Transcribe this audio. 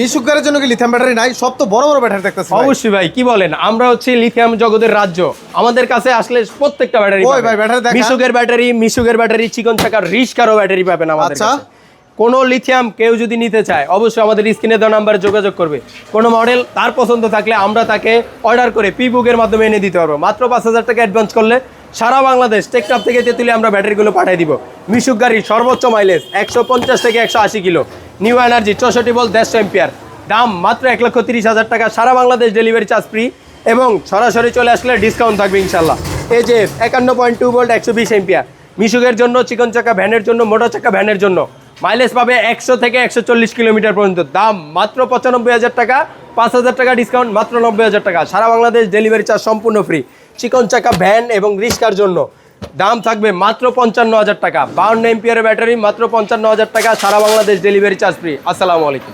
মিশুকের জন্য কি lithium battery নাই? সব তো বড় বড় ব্যাটারি দেখতেছি। অবশ্যই ভাই, কি বলেন, আমরা হচ্ছে লিথিয়াম জগতের রাজ্য। আমাদের কাছে আসলে প্রত্যেকটা ব্যাটারি ওই ভাই ব্যাটারি দেখা। মিশুকের ব্যাটারি, চিকন চাকার রিস্কারও ব্যাটারি পাবেন আমাদের আচ্ছা। কাছে। কোনো লিথিয়াম কেউ যদি নিতে চায় অবশ্যই আমাদের স্ক্রিনে দেওয়া নাম্বারে যোগাযোগ করবে। কোনো মডেল তার পছন্দ থাকলে আমরা তাকে অর্ডার করে প্রি-বুকের মাধ্যমে এনে দিতে পারবো। মাত্র 5,000 টাকা অ্যাডভান্স করলে সারা বাংলাদেশ টেকনাফ থেকে তেতুলিয়া আমরা ব্যাটারিগুলো পাঠিয়ে দিব। মিশুক গাড়ির সর্বোচ্চ মাইলেজ 150 থেকে 180 kilo, new energy 64 volt 150 ampere, দাম মাত্র 1,30,000 টাকা, সারা বাংলাদেশ ডেলিভারি চার্জ ফ্রি এবং সরাসরি চলে আসলে ডিসকাউন্ট থাকবে ইনশাল্লাহ। এই যে 51.2 ভোল্ট 120 এম্পিয়ার, মিশুকের জন্য, চিকন চাকা ভ্যানের জন্য, মোটর চাকা ভ্যানের জন্য মাইলেজ পাবে 100 থেকে 140 কিলোমিটার পর্যন্ত, দাম মাত্র 95,000 টাকা, 5,000 টাকা ডিসকাউন্ট, মাত্র 90,000 টাকা, সারা বাংলাদেশ ডেলিভারি চার্জ সম্পূর্ণ ফ্রি। চিকন চাকা ভ্যান এবং রিস্কার জন্য দাম থাকবে মাত্র 55,000 টাকা, 52 এম্পিয়ারের ব্যাটারি মাত্র 55,000 টাকা, সারা বাংলাদেশ ডেলিভারি চার্জ ফ্রি। আসসালামু আলাইকুম।